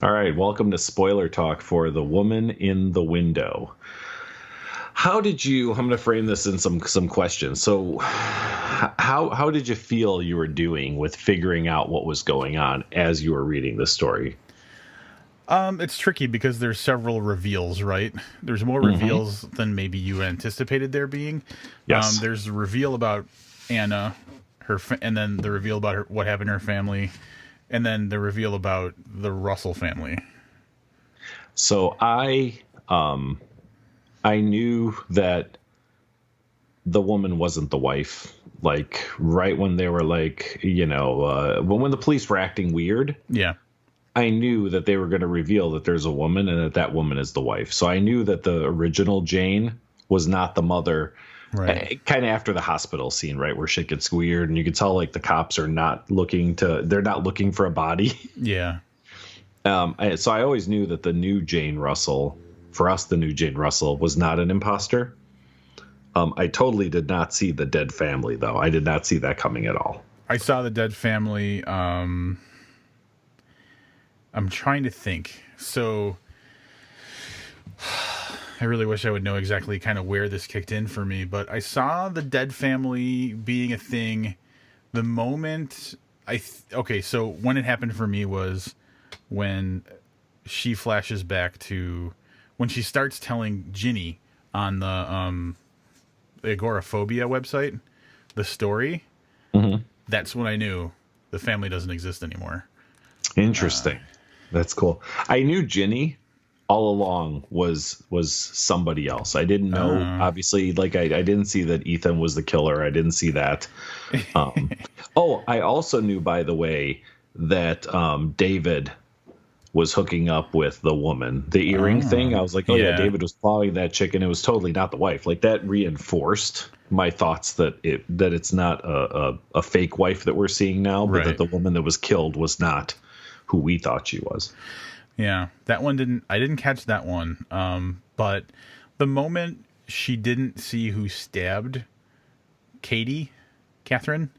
All right, welcome to spoiler talk for The Woman in the Window. How did you? I'm going to frame this in some questions. So, how did you feel you were doing with figuring out what was going on as you were reading the story? It's tricky because there's several reveals, right? There's more Hmm. reveals than maybe you anticipated there being. Yes. There's the reveal about Anna, and then the reveal about what happened to her family, and then the reveal about the Russell family. So I knew that the woman wasn't the wife. Like right when they were like, when the police were acting weird, Yeah, I knew that they were going to reveal that there's a woman and that woman is the wife. So I knew that the original Jane was not the mother. right. Kind of after the hospital scene, right, where shit gets weird, and you can tell like the cops are they're not looking for a body. Yeah, So I always knew that the new Jane Russell, for us, the new Jane Russell was not an imposter. I totally did not see the dead family though. I did not see that coming at all. I saw the dead family. I'm trying to think. So I really wish I would know exactly kind of where this kicked in for me, but I saw the dead family being a thing the moment okay, so when it happened for me was when she flashes back to when she starts telling Ginny on the agoraphobia website the story. Hmm. That's when I knew the family doesn't exist anymore. Interesting. That's cool. I knew Ginny all along was somebody else. I didn't know, uh obviously, like I didn't see that Ethan was the killer. I didn't see that. Um, oh, I also knew, by the way, that David was hooking up with the woman. The earring thing, I was like, oh yeah, yeah, David was following that chick, and it was totally not the wife. Like that reinforced my thoughts that it's not a fake wife that we're seeing now, but that right. the woman that was killed was not who we thought she was. Yeah, that one didn't. I didn't catch that one. But the moment she didn't see who stabbed Katie, Catherine,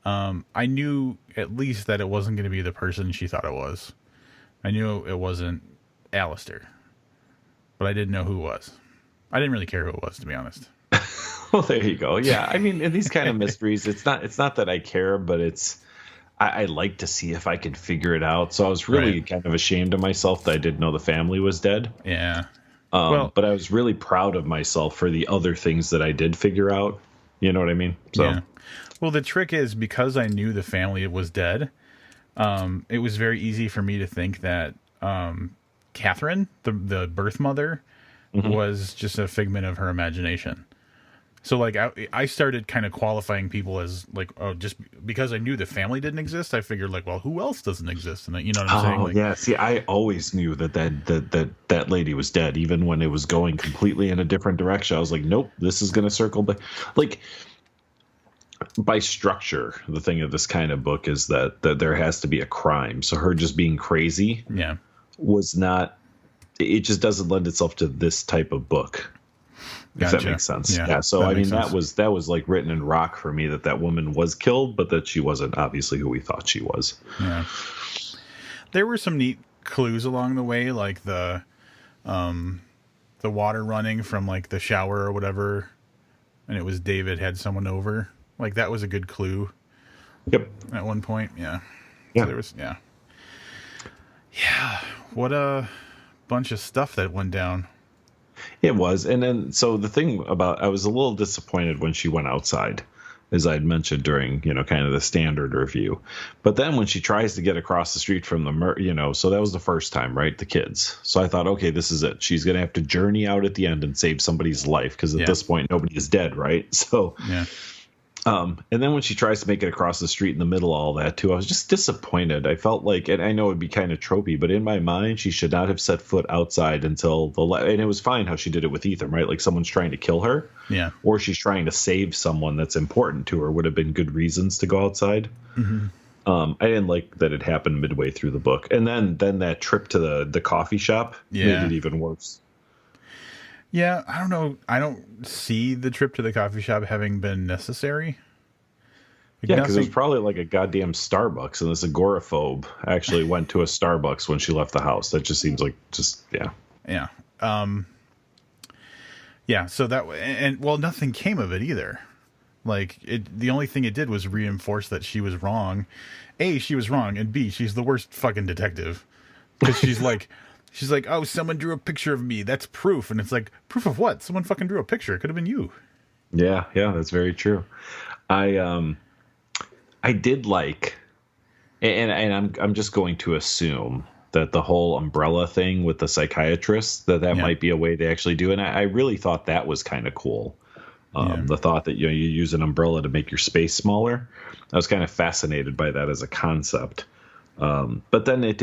I knew at least that it wasn't going to be the person she thought it was. I knew it wasn't Alistair, but I didn't know who it was. I didn't really care who it was, to be honest. Well, there you go. Yeah, I mean, in these kind of mysteries, it's not that I care, but I like to see if I could figure it out. So I was Right. really kind of ashamed of myself that I didn't know the family was dead. Yeah. Well, But I was really proud of myself for the other things that I did figure out. You know what I mean? So yeah. Well, the trick is because I knew the family was dead, it was very easy for me to think that Catherine, the birth mother, mhm. was just a figment of her imagination. So like I started kind of qualifying people as like, oh, just because I knew the family didn't exist, I figured like, well, who else doesn't exist? And you know what I'm saying? Oh Like, yeah. See, I always knew that lady was dead, even when it was going completely in a different direction. I was like, nope, this is gonna circle back. Like by structure, the thing of this kind of book is that there has to be a crime. So her just being crazy yeah, was not. It just doesn't lend itself to this type of book, if that gotcha. makes sense. Yeah, Yeah. So that I makes mean, that sense. was like written in rock for me that woman was killed, but that she wasn't obviously who we thought she was. Yeah, there were some neat clues along the way, like the water running from like the shower or whatever, and it was David had someone over. Like that was a good clue Yep. at one point. Yeah. So Yeah. there was yeah. What a bunch of stuff that went down. It was. And then, so the thing about, I was a little disappointed when she went outside, as I'd mentioned during, kind of the standard review. But then when she tries to get across the street from so that was the first time, right? The kids. So I thought, okay, this is it. She's going to have to journey out at the end and save somebody's life because at Yeah. this point, nobody is dead, right? So, Yeah. and then when she tries to make it across the street in the middle of all that too, I was just disappointed. I felt like, and I know it'd be kind of tropey, but in my mind, she should not have set foot outside until and it was fine how she did it with Ethan, right? Like someone's trying to kill her, Yeah. or she's trying to save someone that's important to her. Would have been good reasons to go outside. Mm-hmm. I didn't like that it happened midway through the book, and then that trip to the coffee shop made Yeah. it even worse. Yeah. I don't know. I don't see the trip to the coffee shop having been necessary. Like Yeah, because it was nothing. probably like a goddamn Starbucks, and this agoraphobe actually went to a Starbucks when she left the house. That just seems like yeah. Yeah. Yeah. So that and well, nothing came of it either. Like the only thing it did was reinforce that she was wrong. A, she was wrong, and B, she's the worst fucking detective because she's like, oh, someone drew a picture of me. That's proof, and it's like, proof of what? Someone fucking drew a picture. It could have been you. Yeah, that's very true. I did like, and I'm just going to assume that the whole umbrella thing with the psychiatrist that Yeah. might be a way to actually do it. And I really thought that was kind of cool. The thought that you use an umbrella to make your space smaller. I was kind of fascinated by that as a concept. But then it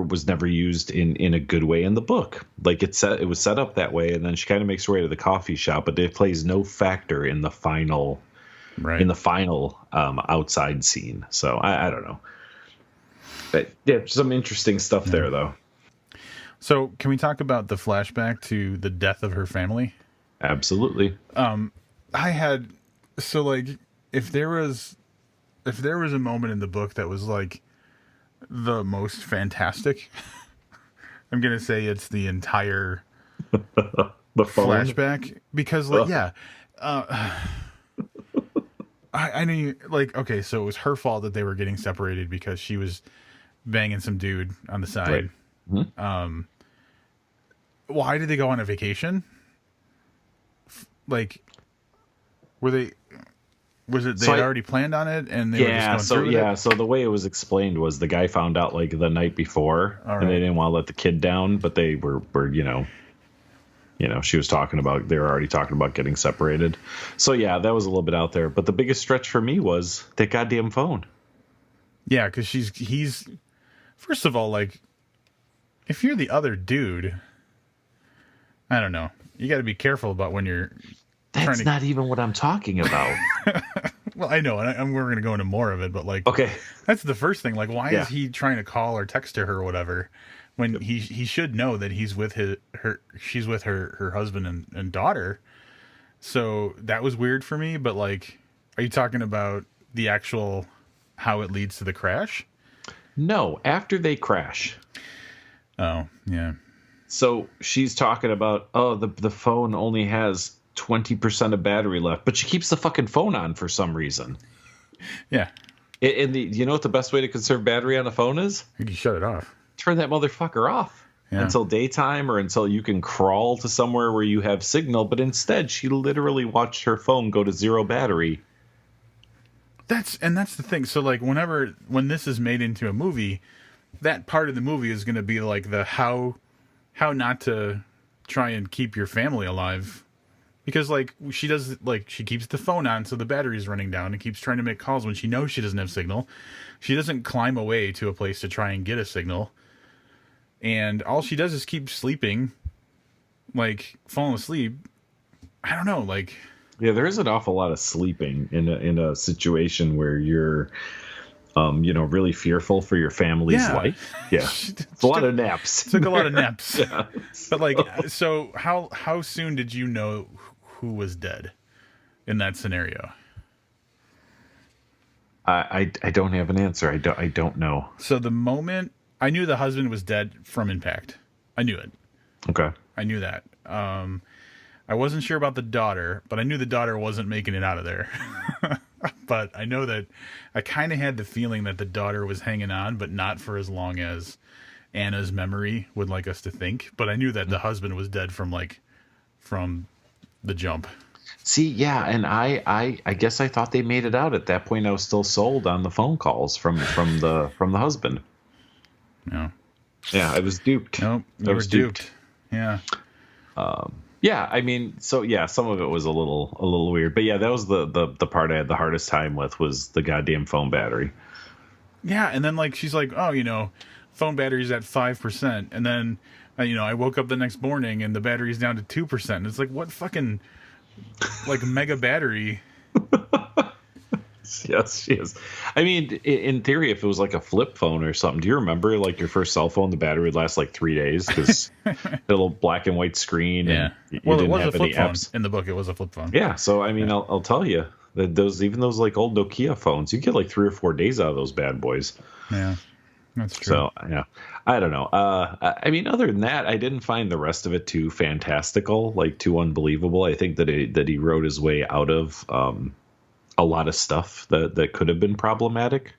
was never used in a good way in the book. Like it was set up that way, and then she kind of makes her way to the coffee shop, but it plays no factor in the final outside scene. So I don't know. But yeah, some interesting stuff there though. So can we talk about the flashback to the death of her family? Absolutely. If there was a moment in the book that was like the most fantastic, I'm gonna say it's the entire The phone. flashback because I knew okay, so it was her fault that they were getting separated because she was banging some dude on the side. Right. Mm-hmm. Why did they go on a vacation? Was it they had already planned on it and they were just going through with it? So the way it was explained was the guy found out like the night before, and they didn't want to let the kid down, but they were she was talking about they were already talking about getting separated. So yeah, that was a little bit out there. But the biggest stretch for me was that goddamn phone. Yeah, because he's first of all, like, if you're the other dude, I don't know. You got to be careful about when you're. That's not even what I'm talking about. Well, I know, and we're going to go into more of it, but like, okay, that's the first thing. Like, why is he trying to call or text her or whatever when he should know that he's with she's with her husband and daughter. So that was weird for me. But like, are you talking about the actual how it leads to the crash? No, after they crash. Oh yeah. So she's talking about the phone only has 20% of battery left, but she keeps the fucking phone on for some reason. Yeah. And you know what the best way to conserve battery on a phone is? You can shut it off. Turn that motherfucker off until daytime or until you can crawl to somewhere where you have signal. But instead, she literally watched her phone go to zero battery. That's the thing. So like when this is made into a movie, that part of the movie is going to be like the how not to try and keep your family alive. Because like she does, like she keeps the phone on so the battery's running down and keeps trying to make calls when she knows she doesn't have signal. She doesn't climb away to a place to try and get a signal. And all she does is keep sleeping, like falling asleep. I don't know, like. Yeah, there is an awful lot of sleeping in a situation where you're, really fearful for your family's life. Yeah, it's a lot of naps. Took a lot of naps. Yeah. But like, so how soon did you know who was dead in that scenario? I don't have an answer. I don't know. So the moment I knew the husband was dead from impact, I knew it. Okay. I knew that. I wasn't sure about the daughter, but I knew the daughter wasn't making it out of there. But I know that I kind of had the feeling that the daughter was hanging on, but not for as long as Anna's memory would like us to think. But I knew that the husband was dead from the jump. See, yeah, and I guess I thought they made it out. At that point, I was still sold on the phone calls from the husband. No. Yeah, I was duped. Nope, you were duped. Yeah. Yeah, I mean, so yeah, some of it was a little weird, but yeah, that was the part I had the hardest time with was the goddamn phone battery. Yeah, and then like she's like, oh, phone battery's at 5%, and then I woke up the next morning and the battery's down to 2%. It's like, what fucking like mega battery? Yes, she is. I mean, in theory, if it was like a flip phone or something, do you remember like your first cell phone? The battery would last like 3 days because the little black and white screen. Yeah. And you well, didn't it was have a flip any phone apps. in the book. It was a flip phone. Yeah. So I mean, I'll tell you, Those like old Nokia phones, you get like 3 or 4 days out of those bad boys. Yeah, that's true. So yeah, I don't know. I mean, other than that, I didn't find the rest of it too fantastical, like too unbelievable. I think that he wrote his way out of a lot of stuff that could have been problematic.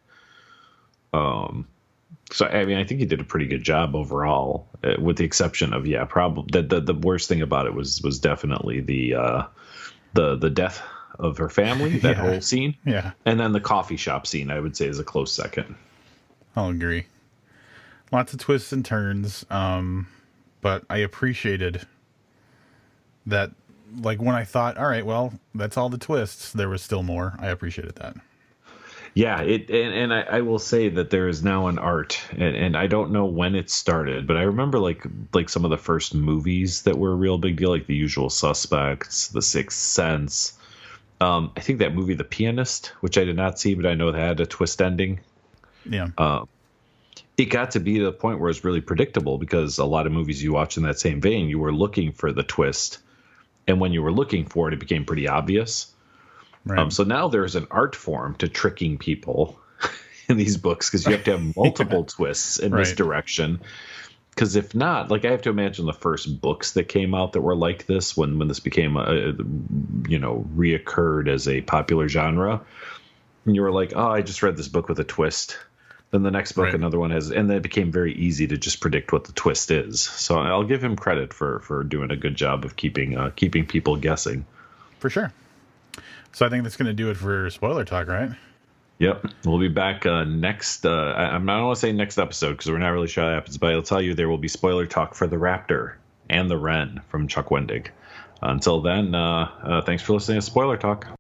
So I mean, I think he did a pretty good job overall, with the exception of probably the worst thing about it was definitely the death of her family, that whole scene, and then the coffee shop scene, I would say, is a close second. I'll agree. Lots of twists and turns, but I appreciated that. Like when I thought, all right, well, that's all the twists, there was still more. I appreciated that. Yeah, and I will say that there is now an art, and I don't know when it started, but I remember like some of the first movies that were a real big deal, like The Usual Suspects, The Sixth Sense. I think that movie, The Pianist, which I did not see, but I know that had a twist ending. Yeah. It got to be to the point where it's really predictable, because a lot of movies you watch in that same vein, you were looking for the twist, and when you were looking for it, it became pretty obvious. Right. So now there's an art form to tricking people in these books, because you have to have multiple twists in misdirection. Because if not, like, I have to imagine the first books that came out that were like this, when this became reoccurred as a popular genre, and you were like, oh, I just read this book with a twist. Then the next book, another one has, and then it became very easy to just predict what the twist is. So I'll give him credit for doing a good job of keeping people guessing. For sure. So I think that's going to do it for spoiler talk, right? Yep. We'll be back next. I'm not want to say next episode, because we're not really sure how it happens, but I'll tell you there will be spoiler talk for The Raptor and The Wren from Chuck Wendig. Until then, thanks for listening to Spoiler Talk.